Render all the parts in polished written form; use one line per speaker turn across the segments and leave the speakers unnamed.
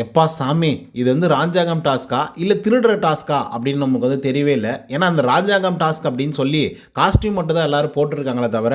எப்பா சாமி இது வந்து ராஜாங்கம் டாஸ்க்கா இல்லை திருடுற டாஸ்க்கா அப்படின்னு நமக்கு வந்து தெரியவே இல்லை. ஏன்னா அந்த ராஜாங்கம் டாஸ்க் அப்படின்னு சொல்லி காஸ்டியூம் மட்டும் தான் எல்லோரும் போட்டிருக்காங்களே தவிர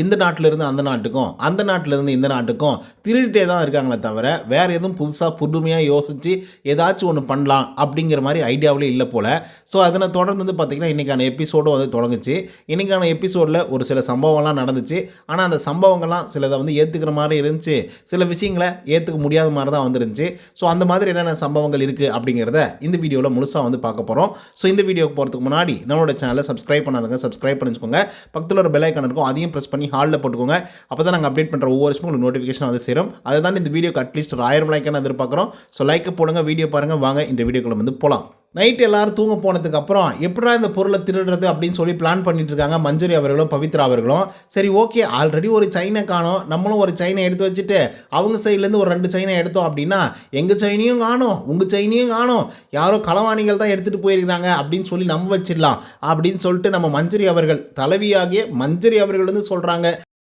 இந்த நாட்டிலேருந்து அந்த நாட்டுக்கும் அந்த நாட்டிலேருந்து இந்த நாட்டுக்கும் திருடிட்டே தான் இருக்காங்களே தவிர வேறு எதுவும் புதுசாக புதுமையாக யோசித்து ஏதாச்சும் ஒன்று பண்ணலாம் அப்படிங்கிற மாதிரி ஐடியாவிலே இல்லை போல். ஸோ அதனை தொடர்ந்து வந்து பார்த்திங்கன்னா இன்றைக்கான எபிசோடும் வந்து தொடங்குச்சு. இன்றைக்கான எபிசோடில் ஒரு சில சம்பவங்கள்லாம் நடந்துச்சு. ஆனால் அந்த சம்பவங்கள்லாம் சிலதை வந்து ஏற்றுக்கிற மாதிரி இருந்துச்சு, சில விஷயங்களை ஏற்றுக்க முடியாத மாதிரி தான் வந்துருந்துச்சு. ஸோ அந்த மாதிரி என்னென்ன சம்பவங்கள் இருக்குது அப்படிங்கிறத இந்த வீடியோவில் முழுசாக வந்து பார்க்க போகிறோம். ஸோ இந்த வீடியோக்கு போகிறதுக்கு முன்னாடி நம்மளோட சேனலை சப்ஸ்கிரைப் பண்ணாதுங்க, சப்ஸ்கிரைப் பண்ணிச்சுக்கோங்க. பக்கத்தில் ஒரு பெல் ஐக்கான் இருக்கும், அதையும் ப்ரெஸ் பண்ணி ஹாலில் போட்டுக்கோங்க. அப்போ தான் நாங்கள் அப்டேட் பண்ணுற ஒவ்வொரு விஷயமும் உங்களுக்கு நோட்டிஃபிகேஷன் வந்து சேரும். அதை தான் இந்த வீடியோக்கு அட்லீஸ்ட் ஒரு 1000 லைக்கான எதிர்பார்க்குறோம். ஸோ லைக்கை போடுங்க, வீடியோ பாருங்கள். வாங்க இந்த வீடியோக்குள்ள வந்து போகலாம். நைட்டு எல்லாரும் தூங்க போனதுக்கு அப்புறம் எப்படா இந்த பொருளை திருடுறது அப்படின்னு சொல்லி பிளான் பண்ணிட்டு இருக்காங்க மஞ்சரி அவர்களும் பவித்ரா அவர்களும். சரி ஓகே, ஆல்ரெடி ஒரு செயினை காணோம், நம்மளும் ஒரு செயினை எடுத்து வச்சுட்டு அவங்க சைட்லேருந்து ஒரு 2 செயினை எடுத்தோம் அப்படின்னா எங்கள் செயினையும் காணோம் உங்கள் செயினையும் காணோம், யாரோ களவாணிகள் தான் எடுத்துகிட்டு போயிருக்காங்க அப்படின்னு சொல்லி நம்ப வச்சிடலாம் அப்படின்னு சொல்லிட்டு நம்ம மஞ்சரி அவர்கள் தலைவியாகிய மஞ்சரி அவர்கள் வந்து சொல்கிறாங்க.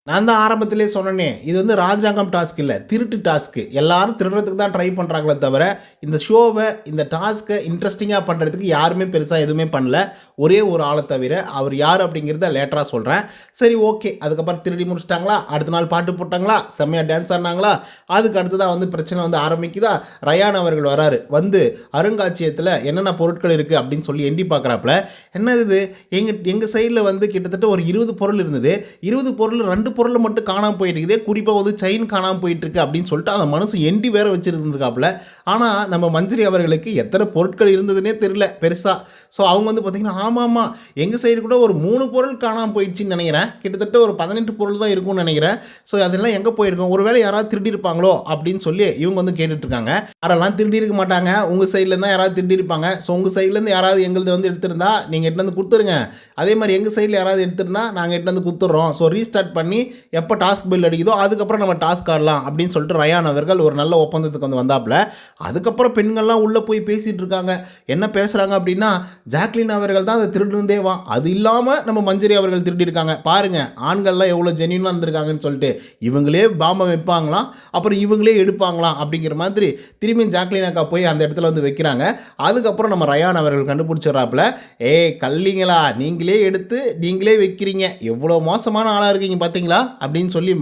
நான் தான் ஆரம்பத்திலே சொன்னேனே, இது வந்து ராஜாங்கம் டாஸ்க் இல்லை, திருட்டு டாஸ்க்கு. எல்லாரும் திருடுறதுக்கு தான் ட்ரை பண்ணுறாங்களே தவிர இந்த ஷோவை இந்த டாஸ்க்கை இன்ட்ரெஸ்டிங்காக பண்ணுறதுக்கு யாருமே பெருசாக எதுவுமே பண்ணல. ஒரே ஒரு ஆளை தவிர. அவர் யார் அப்படிங்கிறத லேட்டராக சொல்கிறேன். சரி ஓகே, அதுக்கப்புறம் திருடி முடிச்சிட்டாங்களா, அடுத்த நாள் பாட்டு போட்டாங்களா, செம்மையாக டான்ஸ் ஆடினாங்களா, அதுக்கு அடுத்ததாக வந்து பிரச்சனை வந்து ஆரம்பிக்குதா. ரயான் அவர்கள் வராரு, வந்து அருங்காட்சியகத்தில் என்னென்ன பொருட்கள் இருக்குது அப்படின்னு சொல்லி எண்ணி பார்க்குறாப்புல. என்னது எங்கள் சைடில் வந்து கிட்டத்தட்ட ஒரு 20 பொருள் இருந்தது, 20 பொருள் 2 பொருளை மட்டும் காணாமல் போயிட்டு இருக்குது, குறிப்பாக வந்து செயின் காணாமல் போயிட்டு இருக்கு அப்படின்னு சொல்லிட்டு அந்த மனசு எண்டி வேற வச்சிருந்துருக்காப்புல. ஆனால் நம்ம மஞ்சரி அவர்களுக்கு எத்தனை பொருட்கள் இருந்ததுன்னே தெரியல பெருசாக. ஸோ அவங்க வந்து பார்த்திங்கன்னா ஆமாம் எங்கள் சைடு கூட ஒரு 3 பொருள் காணாமல் போயிடுச்சின்னு நினைக்கிறேன், கிட்டத்தட்ட ஒரு 18 பொருள் தான் இருக்கும்னு நினைக்கிறேன். ஸோ அதெல்லாம் எங்கே போயிருக்கோம், ஒருவேளை யாராவது திருடி இருப்பாங்களோ அப்படின்னு சொல்லி இவங்க வந்து கேட்டுட்ருக்காங்க. யாரெல்லாம் திருடி இருக்க மாட்டாங்க, உங்கள் சைட்லேருந்து தான் யாராவது திருடி இருப்பாங்க. ஸோ உங்கள் சைட்லேருந்து யாராவது எங்களது வந்து எடுத்திருந்தா நீங்கள் எட்டு வந்து கொடுத்துருங்க, அதே மாதிரி எங்கள் சைடில் யாராவது எடுத்திருந்தா நாங்கள் எட்டு வந்து கொடுத்துட்றோம். ஸோ ரீஸ்டார்ட் பண்ணி எப்போ டாஸ்க் பில் அடிக்குதோ அதுக்கப்புறம் நம்ம டாஸ்க் ஆடலாம் அப்படின்னு சொல்லிட்டு ரயான் அவர்கள் ஒரு நல்ல ஒப்பந்தத்துக்கு வந்து வந்தாப்புல. அதுக்கப்புறம் பெண்கள்லாம் உள்ளே போய் பேசிகிட்டு இருக்காங்க. என்ன பேசுகிறாங்க அப்படின்னா, ஜாக்லின் அவர்கள் தான் அதை திருடுந்தேவா, அது இல்லாமல் நம்ம மஞ்சரி அவர்கள் திருடி இருக்காங்க பாருங்கள், ஆண்கள்லாம் எவ்வளோ ஜென்யூனாக இருந்திருக்காங்கன்னு சொல்லிட்டு இவங்களே பாம்பை வைப்பாங்களாம், அப்புறம் இவங்களே எடுப்பாங்களாம் அப்படிங்கிற மாதிரி திரும்பியும் ஜாக்லின் அக்கா போய் அந்த இடத்துல வந்து வைக்கிறாங்க. அதுக்கப்புறம் நம்ம ரயான் அவர்கள் கண்டுபிடிச்சிடறாப்புல, கல்லிங்களா நீங்களே எடுத்து நீங்களே வைக்கிறீங்க, எவ்வளோ மோசமான ஆளாக இருக்கீங்க பார்த்தீங்களா அப்படின்னு சொல்லி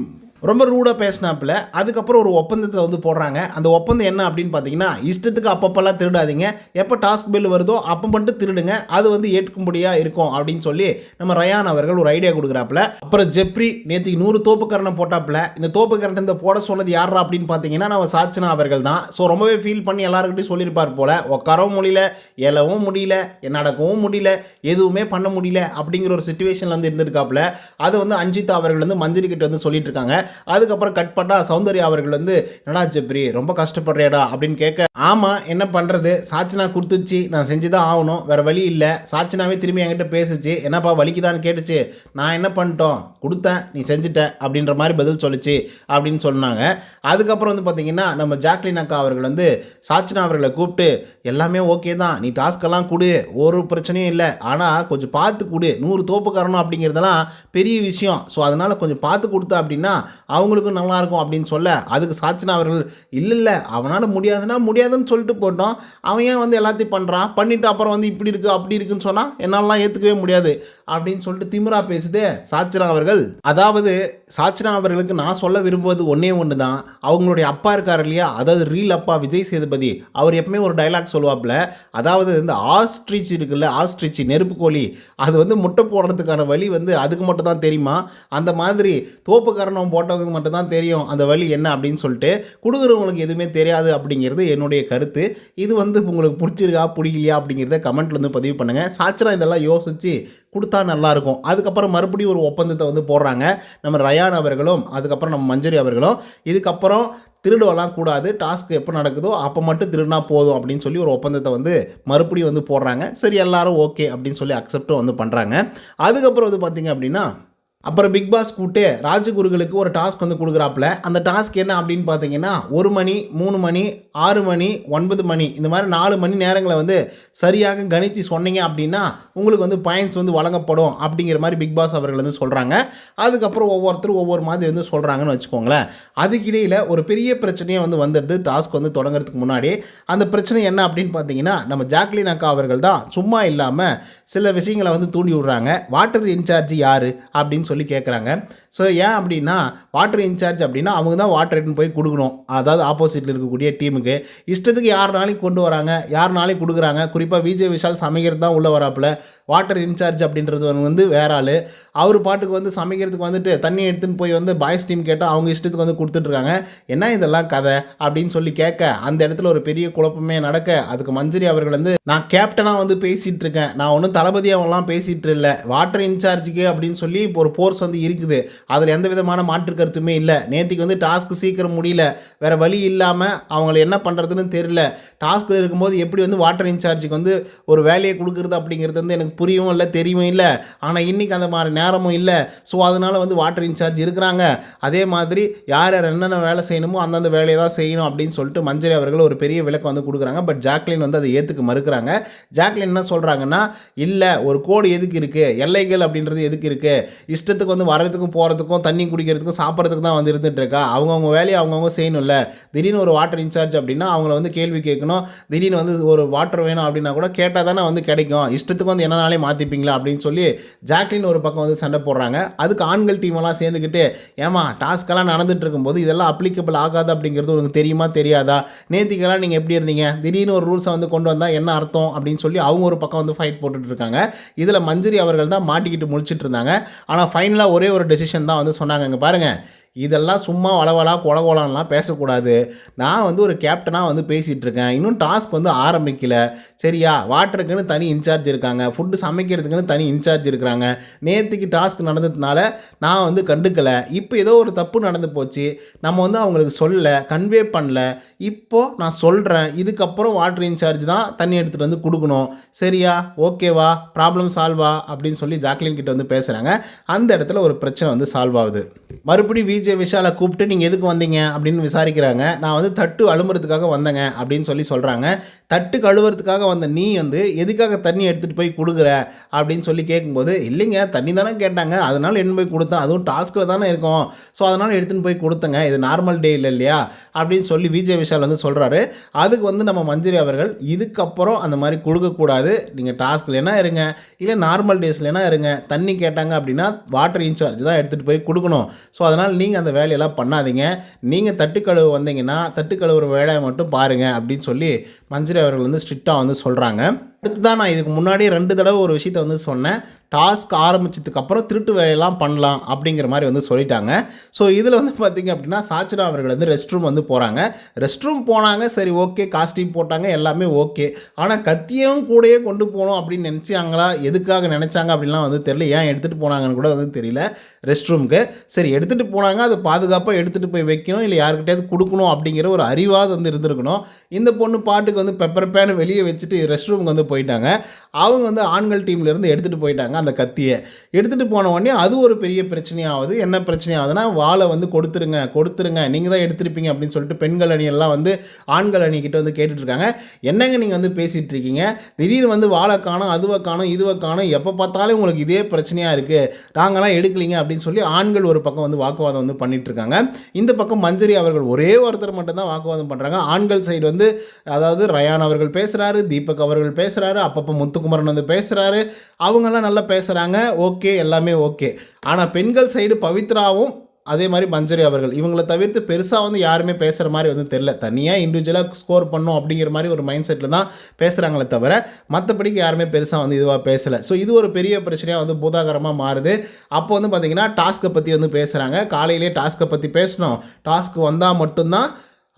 ரொம்ப ரூடாக பேசினாப்புல. அதுக்கப்புறம் ஒரு ஒப்பந்தத்தை வந்து போடுறாங்க. அந்த ஒப்பந்தம் என்ன அப்படின்னு பார்த்தீங்கன்னா, இஷ்டத்துக்கு அப்பப்பெல்லாம் திருடாதீங்க, எப்போ டாஸ்க் பில் வருதோ அப்போ மட்டும் திருடுங்க, அது வந்து ஏற்கும்படியாக இருக்கும் அப்படின்னு சொல்லி நம்ம ரயான் அவர்கள் ஒரு ஐடியா கொடுக்குறாப்புல. அப்புறம் ஜெப்ரி நேற்றுக்கு 100 தோப்புக்கரணம் போட்டாப்புல. இந்த தோப்புக்கரணத்தை போட சொன்னது யாரா அப்படின்னு பார்த்தீங்கன்னா நம்ம சாச்சனா அவர்கள் தான். ஸோ ரொம்பவே ஃபீல் பண்ணி எல்லாருக்கிட்டையும் சொல்லியிருப்பார் போல், உட்காரவும் முடியல, எழவும் முடியல, நடக்கவும் முடியல, எதுவுமே பண்ண முடியல அப்படிங்கிற ஒரு சுச்சுவேஷனில் வந்து இருந்திருக்காப்புல. அதை வந்து அஞ்சிதா அவர்கள் வந்து மஞ்சரி கிட்ட வந்து சொல்லிட்டு இருக்காங்க. அதுக்கப்புறம் கட் பண்ணால் சௌந்தர்யா அவர்கள் வந்து என்னடா ஜெப்ரி ரொம்ப கஷ்டப்படுறியாடா அப்படின்னு கேட்க, ஆமாம் என்ன பண்ணுறது, சாச்சனா கொடுத்துச்சு, நான் செஞ்சு தான் ஆகணும், வேறு வழி இல்லை. சாச்சனாவே திரும்பி என்கிட்ட பேசுச்சு, என்னப்பா வலிக்குதான்னு கேட்டுச்சு, நான் என்ன பண்ணிட்டோம் கொடுத்தேன், நீ செஞ்சுட்ட அப்படின்ற மாதிரி பதில் சொல்லிச்சு அப்படின்னு சொன்னாங்க. அதுக்கப்புறம் வந்து பார்த்திங்கன்னா நம்ம ஜாக்லின் அக்கா அவர்கள் வந்து சாச்சனா அவர்களை கூப்பிட்டு, எல்லாமே ஓகே தான், நீ டாஸ்க்கெல்லாம் கொடு, ஒரு பிரச்சனையும் இல்லை, ஆனால் கொஞ்சம் பார்த்து கொடு, 100 தோப்புக்கரணம் அப்படிங்கிறதெல்லாம் பெரிய விஷயம், ஸோ அதனால் கொஞ்சம் பார்த்து கொடுத்தா அப்படின்னா அவங்களுக்கும் நல்லாயிருக்கும் அப்படின்னு சொல்ல, அதுக்கு சாச்சனா அவர்கள் இல்லை அவனால் முடியாதுன்னா முடியாதுன்னு சொல்லிட்டு போட்டோம், அவன் ஏன் வந்து எல்லாத்தையும் பண்ணுறான், பண்ணிவிட்டு அப்புறம் வந்து இப்படி இருக்குது அப்படி இருக்குன்னு சொன்னால் என்னாலலாம் ஏற்றுக்கவே முடியாது அப்படின்னு சொல்லிட்டு திமிரா பேசுது சாச்சனா அவர்கள். அதாவது சாச்சனா அவர்களுக்கு நான் சொல்ல விரும்புவது ஒன்று தான், அவங்களுடைய அப்பா இருக்கார் இல்லையா, அதாவது ரீல் அப்பா விஜய் சேதுபதி, அவர் எப்பவுமே ஒரு டைலாக் சொல்லுவாப்புல, அதாவது இந்த ஆஸ்ட்ரிச் இருக்குல்ல, ஆஸ்ட்ரிச் நெருப்பு கோழி, அது வந்து முட்டை போடுறதுக்கான வழி வந்து அதுக்கு மட்டும் தான் தெரியுமா, அந்த மாதிரி தோப்புக்கரணம் போட்டவங்க மட்டும் தான் தெரியும் அந்த வழி என்ன அப்படின்னு சொல்லிட்டு, கொடுக்குறவங்களுக்கு எதுவுமே தெரியாது அப்படிங்கிறது என்னுடைய கருத்து. இது வந்து உங்களுக்கு பிடிச்சிருக்கா பிடிக்கலையா அப்படிங்கிறத கமெண்ட்ல வந்து பதிவு பண்ணுங்கள். சாச்சனா இதெல்லாம் யோசிச்சு கொடுத்தா நல்லாயிருக்கும். அதுக்கப்புறம் மறுபடியும் ஒரு ஒப்பந்தத்தை வந்து போடுறாங்க நம்ம ரயான் அவர்களும் அதுக்கப்புறம் நம்ம மஞ்சரி அவர்களும். இதுக்கப்புறம் திருடுவெல்லாம் கூடாது, டாஸ்க் எப்போ நடக்குதோ அப்போ மட்டும் திருடினா போதும் அப்படின்னு சொல்லி ஒரு ஒப்பந்தத்தை வந்து மறுபடியும் வந்து போடுறாங்க. சரி எல்லாரும் ஓகே அப்படின்னு சொல்லி அக்செப்டும் வந்து பண்ணுறாங்க. அதுக்கப்புறம் வந்து பார்த்திங்க அப்படின்னா அப்புறம் பிக் பாஸ் கூப்பிட்டு ராஜகுருகளுக்கு ஒரு டாஸ்க் வந்து கொடுக்குறாப்புல. அந்த டாஸ்க் என்ன அப்படின்னு பார்த்தீங்கன்னா, 1 மணி, 3 மணி, 6 மணி, 9 மணி இந்த மாதிரி 4 மணி நேரங்கள வந்து சரியாக கணிச்சு சொன்னீங்க அப்படின்னா, உங்களுக்கு வந்து பாயிண்ட்ஸ் வந்து வழங்கப்படும் அப்படிங்கிற மாதிரி பிக் பாஸ் அவர்கள் வந்து சொல்றாங்க. அதுக்கப்புறம் ஒவ்வொருத்தரும் ஒவ்வொரு மாதிரி வந்து சொல்றாங்கன்னு வச்சுக்கோங்களேன். அதுக்கிடையில ஒரு பெரிய பிரச்சனையே வந்து வந்துடுது டாஸ்க் வந்து தொடங்குறதுக்கு முன்னாடி. அந்த பிரச்சனை என்ன அப்படின்னு பார்த்தீங்கன்னா, நம்ம ஜாக்லின் அக்கா அவர்கள் தான் சும்மா இல்லாம சில விஷயங்கள வந்து தூண்டி விடுறாங்க. வாட்டர் இன்சார்ஜ் யாரு? அப்படின்னு சொல்லி கேட்குறாங்க. ஸோ ஏன் அப்படின்னா, வாட்டர் இன்சார்ஜ் அப்படின்னா அவங்க தான் வாட்டர் எடுத்துன்னு போய் கொடுக்கணும். அதாவது ஆப்போசிட்டில் இருக்கக்கூடிய டீமுக்கு. இஷ்டத்துக்கு யாருனாலையும் கொண்டு வராங்க, யாருனாலையும் கொடுக்குறாங்க. குறிப்பாக விஜய் விஷால் சமைக்கிறது தான் உள்ளே வராப்புல. வாட்டர் இன்சார்ஜ் அப்படின்றது வந்து வேற ஆள். அவர் பாட்டுக்கு வந்து சமைக்கிறதுக்கு வந்துட்டு தண்ணி எடுத்துன்னு போய் வந்து பாய்ஸ் டீம் கேட்டால் அவங்க இஷ்டத்துக்கு வந்து கொடுத்துட்ருக்காங்க. என்ன இதெல்லாம் கதை அப்படின்னு சொல்லி கேட்க, அந்த இடத்துல ஒரு பெரிய குழப்பமே நடக்க, அதுக்கு மஞ்சரி அவர்கள் வந்து நான் கேப்டனாக வந்து பேசிகிட்டு இருக்கேன், நான் ஒன்றும் தளபதியாகலாம் பேசிகிட்டு இல்லை, வாட்டர் இன்சார்ஜுக்கு அப்படின்னு சொல்லி இப்போ ஒரு போர்ஸ் வந்து இருக்குது, அதில் எந்த விதமான மாற்று கருத்துமே இல்லை. நேற்றுக்கு வந்து டாஸ்க்கு சீக்கிரம் முடியல, வேறு வழி இல்லாமல் அவங்கள என்ன பண்ணுறதுன்னு தெரியல. டாஸ்கில் இருக்கும்போது எப்படி வந்து வாட்டர் இன்சார்ஜுக்கு வந்து ஒரு வேலையை கொடுக்குறது அப்படிங்கிறது வந்து எனக்கு புரியவும் இல்லை, தெரியவும் இல்லை. ஆனால் இன்றைக்கி அந்த மாதிரி நேரமும் இல்லை. ஸோ அதனால் வந்து வாட்டர் இன்சார்ஜ் இருக்கிறாங்க. அதே மாதிரி யார் யார் என்னென்ன வேலை செய்யணுமோ அந்தந்த வேலையை தான் செய்யணும் அப்படின்னு சொல்லிட்டு மஞ்சரி அவர்கள் ஒரு பெரிய விளக்கம் வந்து கொடுக்குறாங்க. பட் ஜாக்லின் வந்து அதை ஏற்றுக்க மறுக்கிறாங்க. ஜாக்லின் என்ன சொல்கிறாங்கன்னா, இல்லை ஒரு கோடு எதுக்கு இருக்குது, எல்லைகள் அப்படின்றது எதுக்கு இருக்குது, இஷ்டத்துக்கு வந்து வரதுக்கும் போகிறதுக்கும் தண்ணி குடிக்கிறதுக்கும் சாப்பிட்றதுக்கு தான் வந்து இருந்துகிட்டு இருக்கா, அவங்கவுங்க வேலையை அவங்கவுங்க செய்யணும்ல. திடீர்னு ஒரு வாட்டர் இன்சார்ஜ் அப்படின்னா அவங்கள வந்து கேள்வி கேட்கணும். திடீர்னு வந்து ஒரு வாட்டர் வேணும் அப்படின்னா கூட கேட்டால் தானே வந்து கிடைக்கும், இஷ்டத்துக்கு வந்து என்னனாலே மாற்றிப்பீங்களா அப்படின்னு சொல்லி ஜாக்லின் ஒரு பக்கம் வந்து சண்டை போடுறாங்க. அதுக்கு ஆண்கள் டீமெல்லாம் சேர்ந்துக்கிட்டு, ஏமா டாஸ்க்கெல்லாம் நடந்துட்டு இருக்கும்போது இதெல்லாம் அப்ளிகபிள் ஆகாது அப்படிங்கிறது உங்களுக்கு தெரியுமா தெரியாதா, நேத்திக்கெல்லாம் நீங்கள் எப்படி இருந்தீங்க, திடீர்னு ஒரு ரூல்ஸை வந்து கொண்டு வந்தால் என்ன அர்த்தம் அப்படின்னு சொல்லி அவங்க ஒரு பக்கம் வந்து ஃபைட் போட்டுட்டு இருக்காங்க. இதில் மஞ்சரி அவர்கள் தான் மாட்டிக்கிட்டு முழிச்சிட்டு இருந்தாங்க. ஆனால் ஃபைனலாக ஒரே ஒரு டெசிஷன் தான் வந்து சொன்னாங்க. இங்கே பாருங்கள், இதெல்லாம் சும்மா வளவலா கொலகோலான்லாம் பேசக்கூடாது. நான் வந்து ஒரு கேப்டனாக வந்து பேசிகிட்டு இருக்கேன், இன்னும் டாஸ்க் வந்து ஆரம்பிக்கல, சரியா? வாட்டருக்குன்னு தனி இன்சார்ஜ் இருக்காங்க, ஃபுட்டு சமைக்கிறதுக்குன்னு தனி இன்சார்ஜ் இருக்கிறாங்க. நேற்றுக்கு டாஸ்க் நடந்ததுனால நான் வந்து கண்டுக்கலை. இப்போ ஏதோ ஒரு தப்பு நடந்து போச்சு, நம்ம வந்து அவங்களுக்கு சொல்லலை, கன்வே பண்ணல. இப்போது நான் சொல்கிறேன், இதுக்கப்புறம் வாட்டர் இன்சார்ஜ் தான் தண்ணி எடுத்துகிட்டு வந்து கொடுக்கணும், சரியா? ஓகேவா? ப்ராப்ளம் சால்வா அப்படின்னு சொல்லி ஜாக்லின் கிட்ட வந்து பேசுகிறாங்க. அந்த இடத்துல ஒரு பிரச்சனை வந்து சால்வ் ஆகுது. மறுபடியும் விஜய் விஷாலை கூப்பிட்டு நீங்கள் எதுக்கு வந்தீங்க அப்படின்னு விசாரிக்கிறாங்க. நான் வந்து தட்டு அழுமுறதுக்காக வந்தேங்க அப்படின்னு சொல்லி சொல்கிறாங்க. தட்டு கழுவுறதுக்காக வந்த நீ வந்து எதுக்காக தண்ணி எடுத்துகிட்டு போய் கொடுக்குற அப்படின்னு சொல்லி கேட்கும்போது, இல்லைங்க தண்ணி தானே கேட்டாங்க, அதனால் எடுத்துன்னு போய் கொடுத்தேன், அதுவும் டாஸ்கில் தானே இருக்கும், ஸோ அதனால் எடுத்துன்னு போய் கொடுத்தேங்க, இது நார்மல் டே இல்லை இல்லையா அப்படின்னு சொல்லி விஜய் விஷால் வந்து சொல்கிறாரு. அதுக்கு வந்து நம்ம மஞ்சரி அவர்கள், இதுக்கப்புறம் அந்த மாதிரி கொடுக்கக்கூடாது, நீங்கள் டாஸ்கில் என்ன இருங்க, இல்லை நார்மல் டேஸில் என்ன இருங்க, தண்ணி கேட்டாங்க அப்படின்னா வாட்டர் இன்சார்ஜ் தான் எடுத்துகிட்டு போய் கொடுக்கணும். ஸோ அதனால் நீங்கள் அந்த வேலையெல்லாம் பண்ணாதீங்க, நீங்கள் தட்டு கழுவு வந்தீங்கன்னா தட்டு கழுவுற வேலையை மட்டும் பாருங்கள் அப்படின்னு சொல்லி மஞ்சரி அவர்கள் வந்து ஸ்ட்ரிக்டாக வந்து சொல்கிறாங்க. அடுத்து நான் இதுக்கு முன்னாடி 2 தடவை ஒரு விஷயத்தை வந்து சொன்னேன். டாஸ்க் ஆரம்பித்ததுக்கப்புறம் திருட்டு வேலையெல்லாம் பண்ணலாம் அப்படிங்கிற மாதிரி வந்து சொல்லிட்டாங்க. ஸோ இதில் வந்து பார்த்திங்க அப்படின்னா சாச்சனா அவர்கள் வந்து ரெஸ்ட் ரூம் வந்து போகிறாங்க. ரெஸ்ட் ரூம் போனாங்க, சரி ஓகே, காஸ்டியூம் போட்டாங்க, எல்லாமே ஓகே. ஆனால் கத்தியும் கூடயே கொண்டு போகணும் அப்படின்னு நினச்சாங்களா, எதுக்காக நினச்சாங்க அப்படின்லாம் வந்து தெரியல. ஏன் எடுத்துகிட்டு போனாங்கன்னு கூட வந்து தெரியல ரெஸ்ட் ரூமுக்கு. சரி எடுத்துகிட்டு போனாங்க, அது பாதுகாப்பாக எடுத்துகிட்டு போய் வைக்கணும், இல்லை யாருக்கிட்டையாவது கொடுக்கணும் அப்படிங்கிற ஒரு அறிவாவது வந்து இருந்திருக்கணும். இந்த பொண்ணு பாட்டுக்கு வந்து பெப்பர் பேனை வெளியே வச்சுட்டு ரெஸ்ட் ரூமுக்கு வந்து போயிட்டாங்க. அவங்க வந்து ஆண்கள் டீம்லேருந்து எடுத்துகிட்டு போயிட்டாங்க அந்த கத்தியை. எடுத்துகிட்டு போன உடனே அது ஒரு பெரிய பிரச்சனையாகுது. என்ன பிரச்சனையாகுதுன்னா, வாளை வந்து கொடுத்துருங்க, நீங்கள் தான் எடுத்திருப்பீங்க அப்படின்னு சொல்லிட்டு பெண்கள் அணியெல்லாம் வந்து ஆண்கள் அணிக்கிட்ட வந்து கேட்டுட்ருக்காங்க. என்னங்க நீங்கள் வந்து பேசிகிட்டு இருக்கீங்க, திடீர்னு வந்து வாழை காணும், அதுவை காணும், இதுவை காணும், எப்போ பார்த்தாலும் உங்களுக்கு இதே பிரச்சனையாக இருக்குது, நாங்களாம் எடுக்கலிங்க அப்படின்னு சொல்லி ஆண்கள் ஒரு பக்கம் வந்து வாக்குவாதம் வந்து பண்ணிகிட்ருக்காங்க. இந்த பக்கம் மஞ்சரி அவர்கள் ஒரே ஒருத்தர் மட்டும்தான் வாக்குவாதம் பண்ணுறாங்க. ஆண்கள் சைடு வந்து அதாவது ரயான் அவர்கள் பேசுகிறாரு, தீபக் அவர்கள் பேசுகிறாரு, அப்பப்போ முத்துக்குமரன் வந்து பேசுகிறாரு, அவங்கெல்லாம் நல்லா பேசுகிறாங்க, ஓகே, எல்லாமே ஓகே. ஆனால் பெண்கள் சைடு பவித்ராவும் அதே மாதிரி மஞ்சரி அவர்கள், இவங்களை தவிர்த்து பெருசாக வந்து யாருமே பேசுகிற மாதிரி வந்து தெரில. தனியாக இண்டிவிஜுவலாக ஸ்கோர் பண்ணோம் அப்படிங்கிற மாதிரி ஒரு மைண்ட் செட்டில் தான் பேசுகிறாங்களே தவிர மற்றபடிக்கு யாருமே பெருசாக வந்து இதுவாக பேசலை. ஸோ இது ஒரு பெரிய பிரச்சனையாக வந்து பூதாகரமாக மாறுது. அப்போ வந்து பார்த்திங்கன்னா டாஸ்க்கை பற்றி வந்து பேசுகிறாங்க. காலையிலே டாஸ்க்கை பற்றி பேசணும், டாஸ்க்கு வந்தால் மட்டும்தான்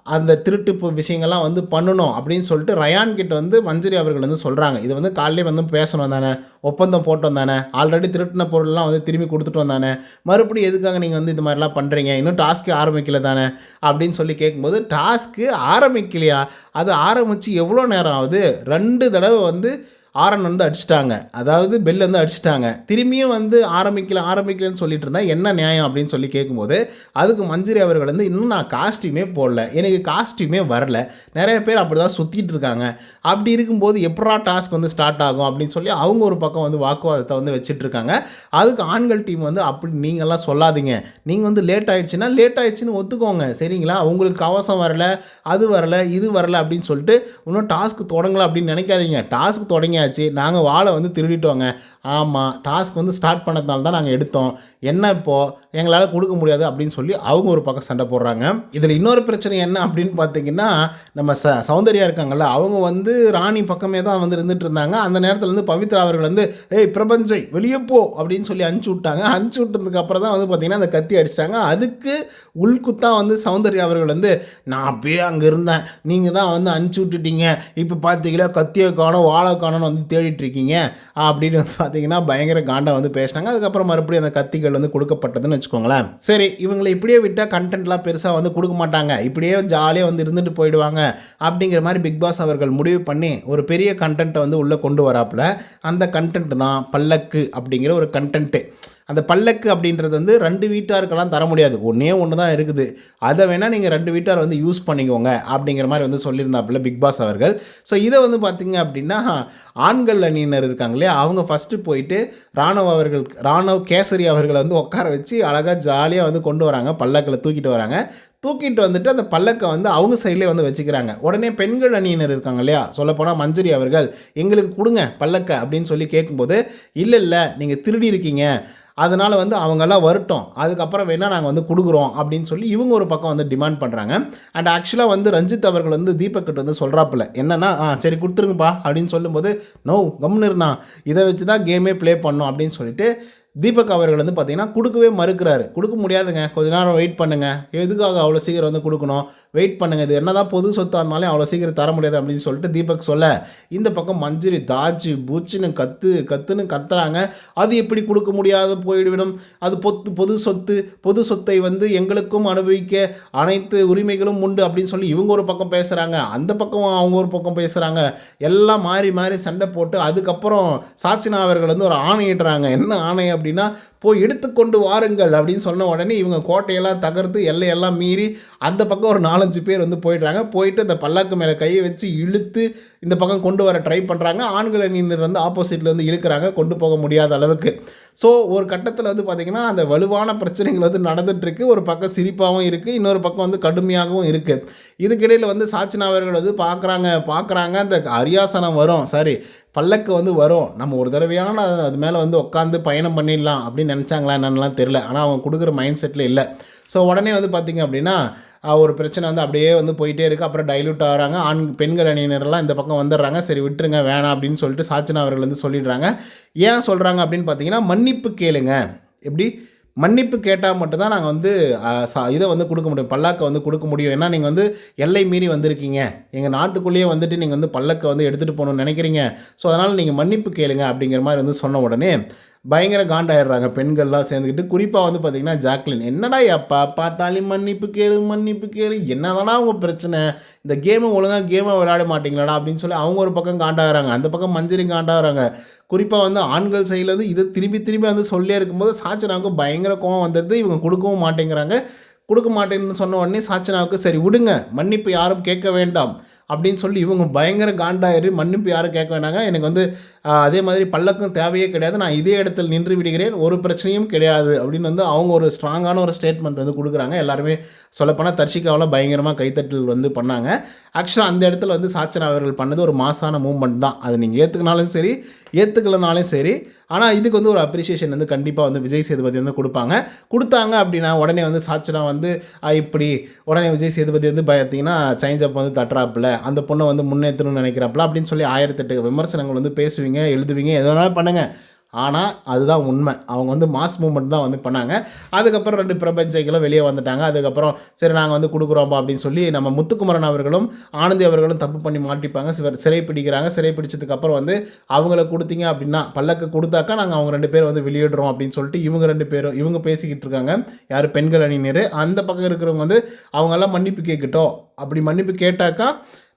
அந்த திருட்டு விஷயங்கள்லாம் வந்து பண்ணணும் அப்படின்னு சொல்லிட்டு ரயான் கிட்ட வந்து மஞ்சரி அவர்கள் வந்து சொல்கிறாங்க. இது வந்து காலையிலே வந்து பேசணும் தானே, ஒப்பந்தம் போட்டோம் தானே, ஆல்ரெடி திருட்டின பொருள்லாம் வந்து திரும்பி கொடுத்துட்டோம் தானே, மறுபடியும் எதுக்காக நீங்கள் வந்து இது மாதிரிலாம் பண்ணுறீங்க, இன்னும் டாஸ்க்கு ஆரம்பிக்கல தானே அப்படின்னு சொல்லி கேட்கும்போது, டாஸ்க்கு ஆரம்பிக்கலையா, அது ஆரம்பித்து எவ்வளோ நேரம் ஆகுது, 2 தடவை வந்து ஆரன் வந்து அடிச்சிட்டாங்க, அதாவது பெல் வந்து அடிச்சிட்டாங்க, திரும்பியும் வந்து ஆரம்பிக்கலன்னு சொல்லிட்டு இருந்தா என்ன நியாயம் அப்படின்னு சொல்லி கேட்கும்போது, அதுக்கு மஞ்சரி அவர்கள் வந்து இன்னும் நான் காஸ்டியூமே போடல, எனக்கு காஸ்டியூமே வரல, நிறைய பேர் அப்படி தான் சுற்றிட்டு இருக்காங்க, அப்படி இருக்கும்போது எப்படா டாஸ்க் வந்து ஸ்டார்ட் ஆகும் அப்படின்னு சொல்லி அவங்க ஒரு பக்கம் வந்து வாக்குவாதத்தை வந்து வச்சுட்டு இருக்காங்க. அதுக்கு ஆண்கள் டீம் வந்து அப்படி நீங்கள்லாம் சொல்லாதீங்க, நீங்கள் வந்து லேட் ஆயிடுச்சுன்னு ஒத்துக்கோங்க சரிங்களா, உங்களுக்கு கவசம் வரல, அது வரல, இது வரல அப்படின்னு சொல்லிட்டு இன்னும் டாஸ்க் தொடங்கலாம் அப்படின்னு நினைக்காதீங்க. டாஸ்க் தொடங்கியாச்சு, நாங்கள் வாழை வந்து திருடிட்டோங்க. ஆமாம், டாஸ்க் வந்து ஸ்டார்ட் பண்ணதுனால தான் நாங்கள் எடுத்தோம், என்ன இப்போது எங்களால் கொடுக்க முடியாது அப்படின்னு சொல்லி அவங்க ஒரு பக்கம் சண்டை போடுறாங்க. இதில் இன்னொரு பிரச்சனை என்ன அப்படின்னு பார்த்தீங்கன்னா, நம்ம சௌந்தர்யா இருக்காங்கல்ல, அவங்க வந்து ராணி பக்கமே தான் வந்து இருந்துட்டு இருந்தாங்க. அந்த நேரத்தில் வந்து பவித்ரா அவர்கள் வந்து ஏய் பிரபஞ்சை வெளியே போ அப்படின்னு சொல்லி அனுப்பிச்சி விட்டாங்க. அனுப்பிச்சி விட்டதுக்கு அப்புறம் தான் வந்து பார்த்திங்கன்னா அந்த கத்தி அடிச்சிட்டாங்க. அதுக்கு உள்குத்தான் வந்து சௌந்தர்யா அவர்கள் வந்து நான் அப்பயே அங்கே இருந்தேன், நீங்கள் தான் வந்து அனுப்பிச்சி விட்டுட்டீங்க, இப்போ பார்த்தீங்களா கத்தியை காணோம் வாழை காணோன்னு வந்து தேடிட்டு இருக்கீங்க அப்படின்னு வந்து பார்த்தீங்கன்னா பயங்கர காண்டா வந்து பேசினாங்க. அதுக்கப்புறம் மறுபடியும் அந்த கத்திகள் வந்து கொடுக்கப்பட்டதுன்னு வச்சுக்கோங்களேன். சரி, இவங்களை இப்படியே விட்டால் கண்டென்ட்லாம் பெருசாக வந்து கொடுக்க மாட்டாங்க, இப்படியே ஜாலியாக வந்து இருந்துட்டு போயிடுவாங்க அப்படிங்கிற மாதிரி பிக் பாஸ் அவர்கள் முடிவு பண்ணி ஒரு பெரிய கண்டென்ட்டை வந்து உள்ளே கொண்டு வராப்புல. அந்த கண்டென்ட் தான் பல்லக்கு அப்படிங்கிற ஒரு கண்டென்ட்டு. அந்த பல்லக்கு அப்படின்றது வந்து 2 வீட்டாருக்கெல்லாம் தர முடியாது, ஒன்றே ஒன்று தான் இருக்குது, அதை வேணால் நீங்கள் 2 வீட்டார் வந்து யூஸ் பண்ணிக்கோங்க அப்படிங்கிற மாதிரி வந்து சொல்லியிருந்தாப்புல பிக் பாஸ் அவர்கள். ஸோ இதை வந்து பார்த்திங்க அப்படின்னா ஆண்கள் அணியினர் இருக்காங்களே, அவங்க ஃபஸ்ட்டு போயிட்டு ராணவ் கேசரி அவர்களை வந்து உட்கார வச்சு அழகாக ஜாலியாக வந்து கொண்டு வராங்க, பல்லக்கில் தூக்கிட்டு வராங்க. தூக்கிட்டு வந்துட்டு அந்த பல்லக்கை வந்து அவங்க சைட்லேயே வந்து வச்சுக்கிறாங்க. உடனே பெண்கள் அணியினர் இருக்காங்க இல்லையா, சொல்லப்போனால் மஞ்சரி அவர்கள் எங்களுக்கு கொடுங்க பல்லக்கை அப்படின்னு சொல்லி கேட்கும்போது, இல்லை நீங்கள் திருடி இருக்கீங்க, அதனால் வந்து அவங்கெல்லாம் வரட்டும், அதுக்கப்புறம் வேணால் நாங்கள் வந்து கொடுக்குறோம் அப்படின்னு சொல்லி இவங்க ஒரு பக்கம் வந்து டிமாண்ட் பண்ணுறாங்க. அண்ட் ஆக்சுவலாக வந்து ரஞ்சித் அவர்கள் வந்து தீபக்கிட்ட வந்து சொல்கிறாப்புல என்னென்னா, சரி கொடுத்துருங்கப்பா அப்படின்னு சொல்லும்போது, நோ கம்னு இருந்தான், இதை வச்சு தான் கேமே ப்ளே பண்ணோம் அப்படின்னு சொல்லிட்டு தீபக் அவர்கள் வந்து பார்த்திங்கன்னா கொடுக்கவே மறுக்கிறாரு. கொடுக்க முடியாதுங்க, கொஞ்ச நேரம் வெயிட் பண்ணுங்கள், எதுக்காக அவ்வளோ சீக்கிரம் வந்து கொடுக்கணும், வெயிட் பண்ணுங்கள், இது என்ன தான் பொது சொத்தாக இருந்தாலும் அவ்வளோ சீக்கிரம் தர முடியாது அப்படின்னு சொல்லிட்டு தீபக் சொல்ல, இந்த பக்கம் மஞ்சரி தாச்சு பூச்சின்னு கத்துன்னு கத்துறாங்க. அது எப்படி கொடுக்க முடியாது போய்விடும், அது பொது சொத்தை வந்து எங்களுக்கும் அனுபவிக்க அனைத்து உரிமைகளும் உண்டு அப்படின்னு சொல்லி இவங்க ஒரு பக்கம் பேசுகிறாங்க, அந்த பக்கம் அவங்க ஒரு பக்கம் பேசுகிறாங்க, எல்லாம் மாறி மாறி சண்டை போட்டு அதுக்கப்புறம் சாச்சினா அவர்கள் வந்து ஒரு ஆணையிடுறாங்க. என்ன ஆணை அப்படின்னா, போய் எடுத்துக்கொண்டு வாருங்கள் அப்படின்னு சொன்ன உடனே இவங்க கோட்டையெல்லாம் தகர்த்து எல்லையெல்லாம் மீறி அந்த பக்கம் ஒரு 4-5 பேர் வந்து போயிடுறாங்க. போயிட்டு இந்த பல்லாக்கு மேலே கையை வச்சு இழுத்து இந்த பக்கம் கொண்டு வர ட்ரை பண்ணுறாங்க. ஆண்கள் அணியினர் வந்து ஆப்போசிட்டில் வந்து இழுக்கிறாங்க, கொண்டு போக முடியாத அளவுக்கு. ஸோ ஒரு கட்டத்தில் வந்து பார்த்திங்கன்னா அந்த வலுவான பிரச்சனைகள் வந்து நடந்துகிட்ருக்கு. ஒரு பக்கம் சிரிப்பாகவும் இருக்குது, இன்னொரு பக்கம் வந்து கடுமையாகவும் இருக்குது. இதுக்கிடையில் வந்து சாச்சினா அவர்கள் வந்து பார்க்குறாங்க அந்த அரியாசனம் வரும், சாரி பல்லக்கு வந்து வரும், நம்ம ஒரு தடவையான அது மேலே வந்து உட்காந்து பயணம் பண்ணிடலாம் அப்படின்னு நினச்சாங்களா என்னென்னலாம் தெரில. ஆனால் அவங்க கொடுக்குற மைண்ட் செட்டில் இல்லை. ஸோ உடனே வந்து பார்த்திங்க அப்படின்னா ஒரு பிரச்சனை வந்து அப்படியே வந்து போயிட்டே இருக்குது. அப்புறம் டைல்யூட் ஆகிறாங்க, பெண்கள் அணியினரெல்லாம் இந்த பக்கம் வந்துடுறாங்க. சரி விட்டுருங்க வேணாம் அப்படின்னு சொல்லிட்டு சாச்சினா அவர்கள் வந்து சொல்லிடுறாங்க. ஏன் சொல்கிறாங்க அப்படின்னு பார்த்தீங்கன்னா, மன்னிப்பு கேளுங்க, எப்படி மன்னிப்பு கேட்டால் மட்டும்தான் நாங்கள் வந்து இதை வந்து கொடுக்க முடியும், பல்லாக்கை வந்து கொடுக்க முடியும். ஏன்னா நீங்கள் வந்து எல்லை மீறி வந்திருக்கீங்க, எங்கள் நாட்டுக்குள்ளேயே வந்துட்டு நீங்கள் வந்து பல்லக்கை வந்து எடுத்துகிட்டு போகணும்னு நினைக்கிறீங்க, ஸோ அதனால் நீங்கள் மன்னிப்பு கேளுங்க அப்படிங்கிற மாதிரி வந்து சொன்ன உடனே பயங்கர காண்டாயிடுறாங்க பெண்கள்லாம் சேர்ந்துக்கிட்டு. குறிப்பாக வந்து பார்த்திங்கன்னா ஜாக்லின், என்னடா எப்போ பார்த்தாலும் மன்னிப்பு கேளு, என்னதானா அவங்க பிரச்சனை, இந்த கேமை ஒழுங்காக விளையாட மாட்டிங்களாடா அப்படின்னு சொல்லி அவங்க ஒரு பக்கம் காண்டாகிறாங்க, அந்த பக்கம் மஞ்சரி காண்டாகிறாங்க. குறிப்பாக வந்து ஆண்கள் சைட்லேருந்து இதை திருப்பி வந்து சொல்லியே இருக்கும்போது சாச்சனாவுக்கு பயங்கர கோவம் வந்துடுது. இவங்க கொடுக்கவும் மாட்டேங்கிறாங்க. கொடுக்க மாட்டேன்னு சொன்ன உடனே சாச்சனாவுக்கு சரி விடுங்க, மன்னிப்பு யாரும் கேட்க வேண்டாம் அப்படின்னு சொல்லி இவங்க பயங்கர காண்டாயிரு, மன்னிப்பு யாரும் கேட்க வேணாங்க, எனக்கு வந்து அதே மாதிரி பல்லக்கும் தேவையே கிடையாது, நான் இதே இடத்தில் நின்று விடுகிறேன், ஒரு பிரச்சனையும் கிடையாது அப்படின்னு வந்து அவங்க ஒரு ஸ்ட்ராங்கான ஒரு ஸ்டேட்மெண்ட் வந்து கொடுக்குறாங்க. எல்லாருமே சொல்லப்போனால் தர்ஷிகாவில் பயங்கரமாக கைத்தட்டல் வந்து பண்ணாங்க. ஆக்சுவலாக அந்த இடத்துல வந்து சாச்சனா அவர்கள் பண்ணது ஒரு மாசான மூவ்மெண்ட் தான், அது நீங்கள் ஏற்றுக்கினாலும் சரி ஏற்றுக்கலனாலும் சரி. ஆனால் இதுக்கு வந்து ஒரு அப்ரிசியேஷன் வந்து கண்டிப்பாக வந்து விஜய் சேதுபதி வந்து கொடுத்தாங்க அப்படின்னா உடனே வந்து சாச்சனா வந்து இப்படி உடனே விஜய் சேதுபதி வந்து பார்த்தீங்கன்னா சேஞ்ச் அப் வந்து தட்டுறாப்புல, அந்த பொண்ணை வந்து முன்னேற்றணும்னு நினைக்கிறாப்புல அப்படின்னு சொல்லி 1008 விமர்சனங்கள் வந்து பேசுவீங்க, எழுதுவீங்க, எது வேணாலும் பண்ணுங்கள். ஆனால் அதுதான் உண்மை, அவங்க வந்து மாஸ் மூவ்மெண்ட் தான் வந்து பண்ணாங்க. அதுக்கப்புறம் 2 பிரபஞ்சைகளும் வெளியே வந்துட்டாங்க. அதுக்கப்புறம் சரி நாங்கள் வந்து கொடுக்குறோம்பா அப்படின்னு சொல்லி நம்ம முத்துக்குமரன் அவர்களும் ஆனந்தி அவர்களும் தப்பு பண்ணி மாட்டிப்பாங்க, சிறை பிடிக்கிறாங்க. சிறை பிடிச்சதுக்கப்புறம் வந்து அவங்கள கொடுத்தீங்க அப்படின்னா பல்லக்கு கொடுத்தாக்கா நாங்கள் அவங்க 2 பேரும் வந்து வெளியிடுறோம் அப்படின்னு சொல்லிட்டு இவங்க 2 பேரும் இவங்க பேசிக்கிட்டு இருக்காங்க. யார் பெண்கள் அணியினர், அந்த பக்கம் இருக்கிறவங்க வந்து அவங்கெல்லாம் மன்னிப்பு கேட்கட்டும், அப்படி மன்னிப்பு கேட்டாக்கா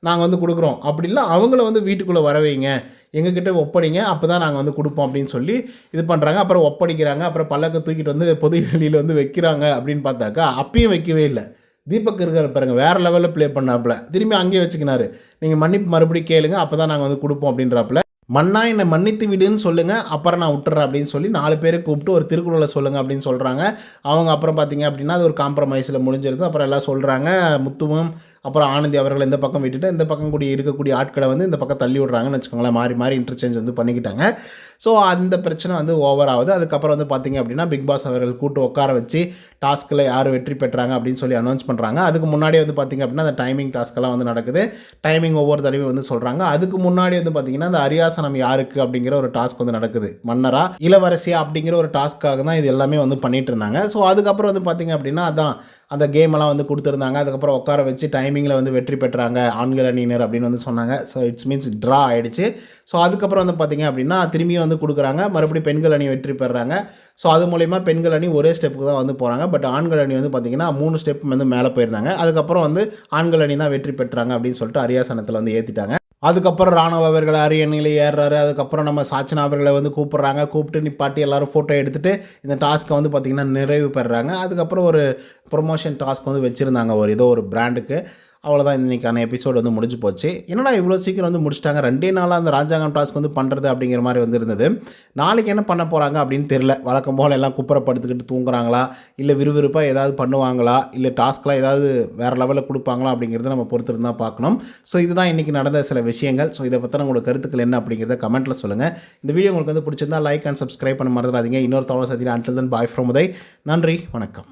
நாங்கள் வந்து கொடுக்குறோம். அப்படி இல்லை அவங்கள வந்து வீட்டுக்குள்ளே வர வைங்க, எங்ககிட்ட ஒப்படைங்க, அப்போ தான் நாங்கள் வந்து கொடுப்போம் அப்படின்னு சொல்லி இது பண்ணுறாங்க. அப்புறம் ஒப்படைக்கிறாங்க. அப்புறம் பல்லக்க தூக்கிட்டு வந்து பொது வெளியில் வந்து வைக்கிறாங்க அப்படின்னு பார்த்தாக்கா அப்பயும் வைக்கவே இல்லை. தீபக் இருக்கார் பாருங்க, வேறு லெவலில் ப்ளே பண்ணாப்புல. திரும்பி அங்கேயே வச்சுக்கினாரு. நீங்கள் மன்னிப்பு மறுபடியும் கேளுங்க, அப்போ தான் நாங்கள் வந்து கொடுப்போம் அப்படின்றாப்புல. மன்னா என்னை மன்னித்து விடுன்னு சொல்லுங்கள், அப்புறம் நான் விட்டுறேன் அப்படின்னு சொல்லி 4 பேரை கூப்பிட்டு ஒரு திருக்குறளை சொல்லுங்கள் அப்படின்னு சொல்கிறாங்க. அவங்க அப்புறம் பார்த்தீங்க அப்படின்னா அது ஒரு காம்ப்ரமைஸில் முடிஞ்சிருது. அப்புறம் எல்லாம் சொல்கிறாங்க. முத்துவும் அப்புறம் ஆனந்தி அவர்கள் இந்த பக்கம் விட்டுட்டு இந்த பக்கம் கூடி இருக்கக்கூடிய ஆட்களை வந்து இந்த பக்கம் தள்ளி விட்றாங்கன்னு வச்சுக்கோங்களேன். மாறி மாறி இன்டர்சேஞ்ச் வந்து பண்ணிக்கிட்டாங்க. ஸோ அந்த பிரச்சனை வந்து ஓவர் ஆகுது. அதுக்கப்புறம் வந்து பார்த்திங்க அப்படின்னா பிக் பாஸ் அவர்கள் கூட்டு உட்கார வச்சு டாஸ்கில் யார் வெற்றி பெற்றாங்க அப்படின்னு சொல்லி அனௌன்ஸ் பண்ணுறாங்க. அதுக்கு முன்னாடி வந்து பார்த்திங்க அப்படின்னா அந்த டைமிங் டாஸ்க்கெல்லாம் வந்து நடக்குது. டைமிங் ஒவ்வொரு தடவையும் வந்து சொல்கிறாங்க. அதுக்கு முன்னாடி வந்து பார்த்திங்கன்னா அந்த அரியாசனம் யாருக்கு அப்படிங்கிற ஒரு டாஸ்க் வந்து நடக்குது. மன்னரா இளவரசியா அப்படிங்கிற ஒரு டாஸ்க்காக தான் இது எல்லாமே வந்து பண்ணிகிட்டு இருந்தாங்க. ஸோ அதுக்கப்புறம் வந்து பார்த்திங்க அப்படின்னா அதான் அந்த கேமெல்லாம் வந்து கொடுத்துருந்தாங்க. அதுக்கப்புறம் உட்கார வச்சு டைமிங்கில் வந்து வெற்றி பெற்றாங்க ஆண்கள் அணியினர் அப்படின்னு வந்து சொன்னாங்க. ஸோ இட்ஸ் மீன்ஸ் ட்ரா ஆகிடுச்சு. ஸோ அதுக்கப்புறம் வந்து பார்த்திங்க அப்படின்னா திரும்பியும் வந்து கொடுக்குறாங்க. மறுபடியும் பெண்கள் அணி வெற்றி பெறுறாங்க. ஸோ அது மூலயமா பெண்கள் அணி ஒரே ஸ்டெப்புக்கு தான் வந்து போகிறாங்க. பட் ஆண்கள் அணி வந்து பார்த்திங்கன்னா 3 ஸ்டெப் வந்து மேலே போயிருந்தாங்க. அதுக்கப்புறம் வந்து ஆண்கள் அணி தான் வெற்றி பெற்றாங்க அப்படின்னு சொல்லிட்டு அரியாசனத்தில் வந்து ஏற்றிட்டாங்க. அதுக்கப்புறம் ராணுவ அவர்கள் அரியணையில் ஏறுறாரு. அதுக்கப்புறம் நம்ம சாச்சனா அவர்களை வந்து கூப்பிட்றாங்க. கூப்பிட்டு நிப்பாட்டி எல்லோரும் ஃபோட்டோ எடுத்துகிட்டு இந்த டாஸ்க்கை வந்து பார்த்திங்கன்னா நிறைவு பெறுறாங்க. அதுக்கப்புறம் ஒரு ப்ரொமோஷன் டாஸ்க் வந்து வச்சுருந்தாங்க ஏதோ ஒரு பிராண்டுக்கு. அவ்வளோதான் இன்றைக்கான எபிசோடு வந்து முடிஞ்சு போச்சு. என்னடா இவ்வளோ சீக்கிரம் வந்து முடிச்சிட்டாங்க, 2 நாளாக அந்த ராஜாங்கம் டாஸ்க் வந்து பண்ணுறது அப்படிங்கிற மாதிரி வந்து இருந்தது. நாளைக்கு என்ன பண்ண போகிறாங்க அப்படின்னு தெரில. வழக்கம் போல் எல்லாம் குப்புறப்படுத்துக்கிட்டு தூங்குறாங்களா, இல்லை விறுவிறுப்பாக ஏதாவது பண்ணுவாங்களா, இல்லை டாஸ்க்லாம் ஏதாவது வேறு லெவலில் கொடுப்பாங்களா அப்படிங்கிறத நம்ம பொறுத்திருந்து தான் பார்க்கணும். ஸோ இதுதான் இன்றைக்கி நடந்த சில விஷயங்கள். ஸோ இதை பற்றின உங்களோட கருத்துக்கள் என்ன அப்படிங்கிறத கமெண்ட்டில் சொல்லுங்கள். இந்த வீடியோ உங்களுக்கு வந்து பிடிச்சிருந்தா லைக் அண்ட் சப்ஸ்கிரைப் பண்ண மறந்துடாதீங்க. இன்னொரு தகவல் சந்திக்கிறேன். Until then bye from Uday. நன்றி, வணக்கம்.